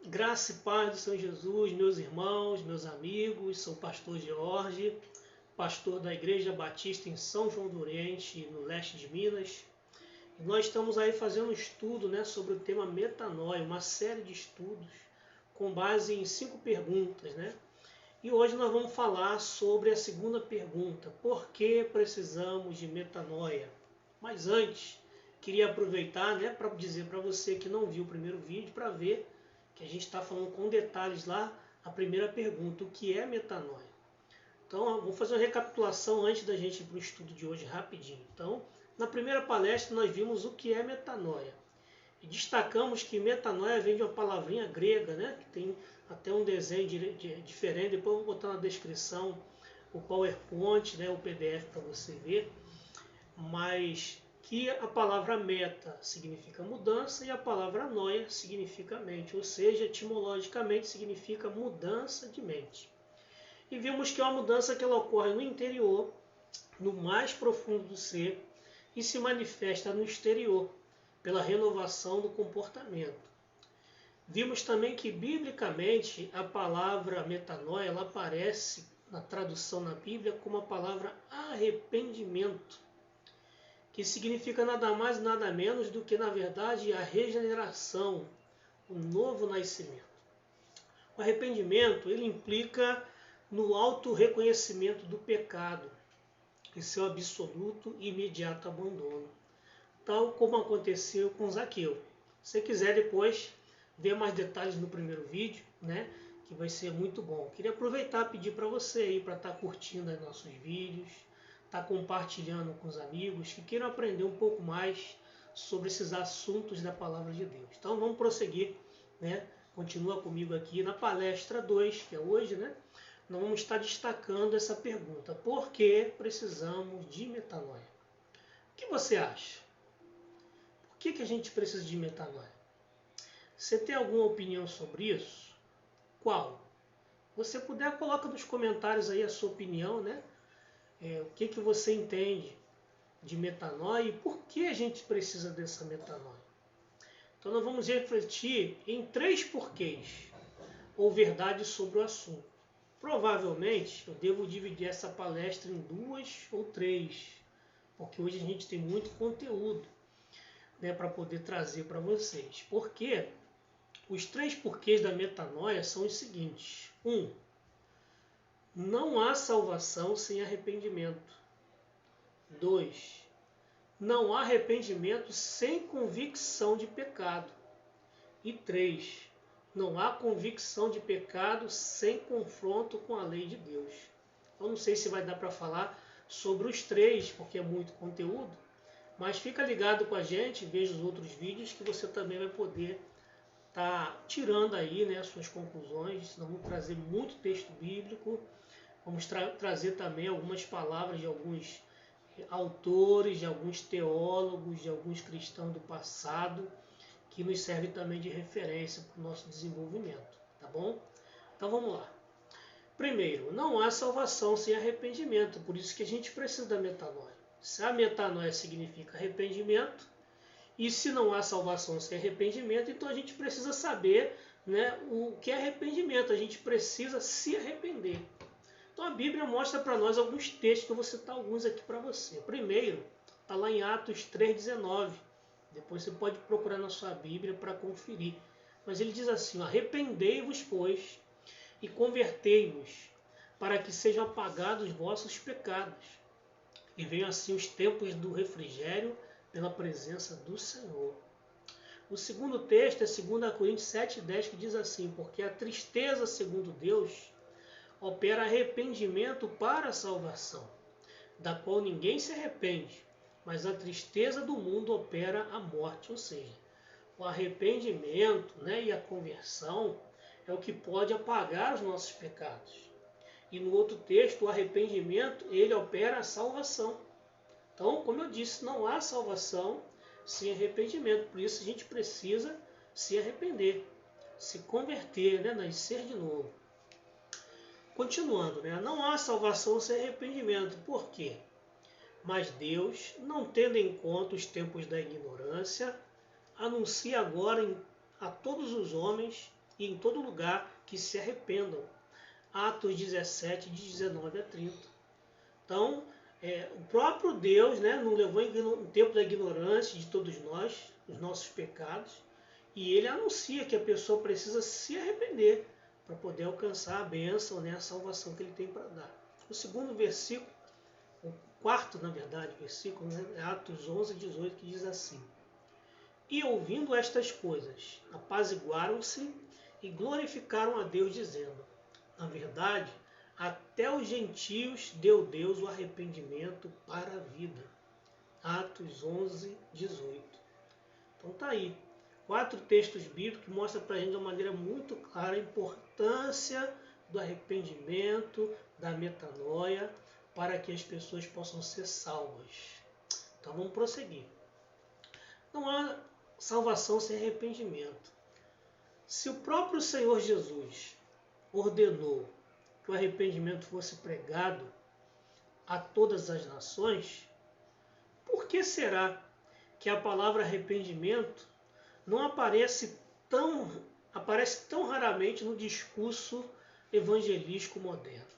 Graça e paz do Senhor Jesus, meus irmãos, meus amigos, sou o pastor George, pastor da Igreja Batista em São João do Oriente, no leste de Minas. E nós estamos aí fazendo um estudo, sobre o tema metanoia, uma série de estudos com base em 5 perguntas, E hoje nós vamos falar sobre a segunda pergunta: por que precisamos de metanoia? Mas antes, queria aproveitar, para dizer para você que não viu o primeiro vídeo, para ver que a gente está falando com detalhes lá a primeira pergunta: o que é metanoia? Então, vou fazer uma recapitulação antes da gente ir para o estudo de hoje rapidinho. Então, na primeira palestra nós vimos o que é metanoia. E destacamos que metanoia vem de uma palavrinha grega, que tem até um desenho diferente. Depois eu vou botar na descrição o PowerPoint, o PDF para você ver. Mas que a palavra meta significa mudança e a palavra noia significa mente, ou seja, etimologicamente significa mudança de mente. E vimos que é uma mudança que ela ocorre no interior, no mais profundo do ser, e se manifesta no exterior, pela renovação do comportamento. Vimos também que, biblicamente, a palavra metanoia ela aparece na tradução na Bíblia como a palavra arrependimento, que significa nada mais nada menos do que, na verdade, a regeneração, o novo nascimento. O arrependimento ele implica no auto-reconhecimento do pecado e seu absoluto e imediato abandono, tal como aconteceu com Zaqueu. Se você quiser depois ver mais detalhes no primeiro vídeo, que vai ser muito bom. Queria aproveitar e pedir para você aí para estar curtindo aí nossos vídeos, estar compartilhando com os amigos que queiram aprender um pouco mais sobre esses assuntos da Palavra de Deus. Então vamos prosseguir, Continua comigo aqui na palestra 2, que é hoje, Nós vamos estar destacando essa pergunta: por que precisamos de metanoia? O que você acha? Por que a gente precisa de metanoia? Você tem alguma opinião sobre isso? Qual? Você puder, coloca nos comentários aí a sua opinião, o que você entende de metanoia e por que a gente precisa dessa metanoia. Então nós vamos refletir em 3 porquês ou verdades sobre o assunto. Provavelmente eu devo dividir essa palestra em 2 ou 3, porque hoje a gente tem muito conteúdo para poder trazer para vocês. Porque os 3 porquês da metanoia são os seguintes. 1. Não há salvação sem arrependimento. 2. Não há arrependimento sem convicção de pecado. E 3. Não há convicção de pecado sem confronto com a lei de Deus. Eu não sei se vai dar para falar sobre os 3, porque é muito conteúdo, mas fica ligado com a gente, veja os outros vídeos que você também vai poder estar tirando aí as suas conclusões. Nós vamos trazer muito texto bíblico, vamos trazer também algumas palavras de alguns autores, de alguns teólogos, de alguns cristãos do passado, que nos serve também de referência para o nosso desenvolvimento, tá bom? Então vamos lá. Primeiro, não há salvação sem arrependimento, por isso que a gente precisa da metanoia. Se a metanoia significa arrependimento, e se não há salvação sem arrependimento, então a gente precisa saber o que é arrependimento, a gente precisa se arrepender. Então a Bíblia mostra para nós alguns textos, que eu vou citar alguns aqui para você. Primeiro, está lá em Atos 3,19. Depois você pode procurar na sua Bíblia para conferir. Mas ele diz assim: arrependei-vos, pois, e convertei-vos, para que sejam apagados vossos pecados, e venham assim os tempos do refrigério pela presença do Senhor. O segundo texto é 2 Coríntios 7,10, que diz assim: porque a tristeza, segundo Deus, opera arrependimento para a salvação, da qual ninguém se arrepende, mas a tristeza do mundo opera a morte. Ou seja, o arrependimento e a conversão é o que pode apagar os nossos pecados. E no outro texto, o arrependimento, ele opera a salvação. Então, como eu disse, não há salvação sem arrependimento. Por isso a gente precisa se arrepender, se converter, nascer de novo. Continuando, não há salvação sem arrependimento. Por quê? Mas Deus, não tendo em conta os tempos da ignorância, anuncia agora a todos os homens e em todo lugar que se arrependam. Atos 17, de 19 a 30. Então, o próprio Deus, né, nos levou no tempo da ignorância de todos nós, os nossos pecados, e ele anuncia que a pessoa precisa se arrepender para poder alcançar a bênção, né, a salvação que ele tem para dar. O segundo versículo, o quarto, na verdade, versículo, né, é Atos 11, 18, que diz assim: E ouvindo estas coisas, apaziguaram-se e glorificaram a Deus, dizendo: Na verdade, até os gentios deu Deus o arrependimento para a vida. Atos 11, 18. Então tá aí. 4 textos bíblicos que mostram para a gente de uma maneira muito clara a importância do arrependimento, da metanoia, para que as pessoas possam ser salvas. Então vamos prosseguir. Não há salvação sem arrependimento. Se o próprio Senhor Jesus ordenou que o arrependimento fosse pregado a todas as nações, por que será que a palavra arrependimento não aparece tão raramente no discurso evangelístico moderno?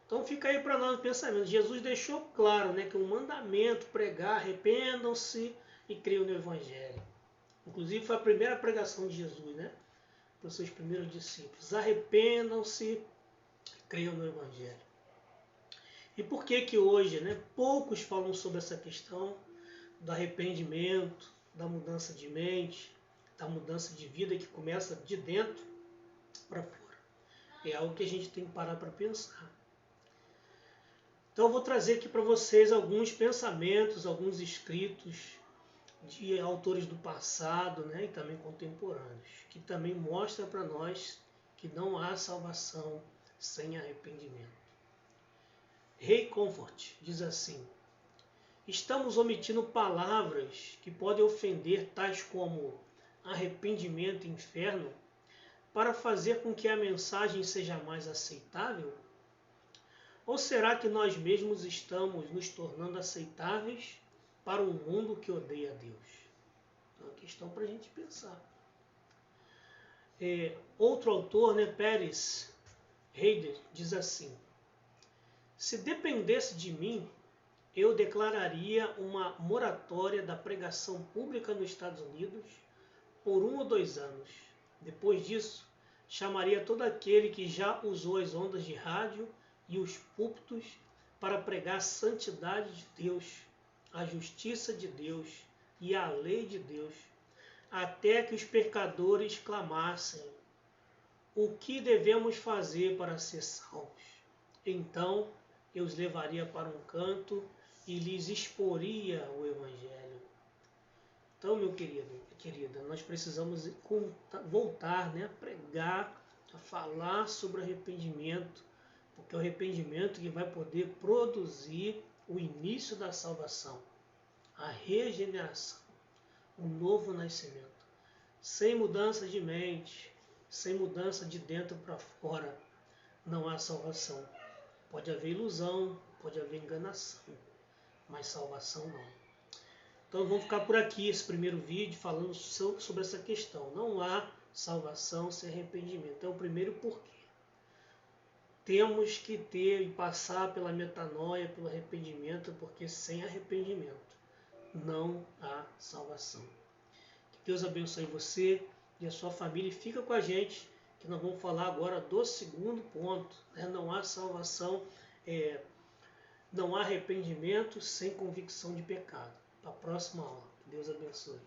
Então fica aí para nós o pensamento. Jesus deixou claro, né, que o mandamento pregar, arrependam-se e creiam no Evangelho. Inclusive foi a primeira pregação de Jesus, né, para os seus primeiros discípulos. Arrependam-se, creiam no Evangelho. E por que hoje, né, poucos falam sobre essa questão do arrependimento, da mudança de mente, da mudança de vida que começa de dentro para fora? É algo que a gente tem que parar para pensar. Então eu vou trazer aqui para vocês alguns pensamentos, alguns escritos de autores do passado, né, e também contemporâneos, que também mostram para nós que não há salvação sem arrependimento. Ray Comfort diz assim: estamos omitindo palavras que podem ofender, tais como arrependimento e inferno, para fazer com que a mensagem seja mais aceitável? Ou será que nós mesmos estamos nos tornando aceitáveis para um mundo que odeia a Deus? É uma questão para a gente pensar. Outro autor, né, Pérez Heider, diz assim: se dependesse de mim, eu declararia uma moratória da pregação pública nos Estados Unidos por 1 ou 2 anos. Depois disso, chamaria todo aquele que já usou as ondas de rádio e os púlpitos para pregar a santidade de Deus, a justiça de Deus e a lei de Deus, até que os pecadores clamassem: o que devemos fazer para ser salvos? Então eu os levaria para um canto e lhes exporia o Evangelho. Então, meu querido, querida, nós precisamos voltar, né, a pregar, a falar sobre arrependimento, porque é o arrependimento que vai poder produzir o início da salvação, a regeneração, o novo nascimento. Sem mudança de mente, sem mudança de dentro para fora, não há salvação. Pode haver ilusão, pode haver enganação, mas salvação não. Então vamos ficar por aqui esse primeiro vídeo falando sobre essa questão. Não há salvação sem arrependimento. É o primeiro porquê. Temos que ter e passar pela metanoia, pelo arrependimento, porque sem arrependimento não há salvação. Que Deus abençoe você e a sua família. E fica com a gente, que nós vamos falar agora do segundo ponto, né? Não há salvação, não há arrependimento sem convicção de pecado. Para a próxima aula. Que Deus abençoe.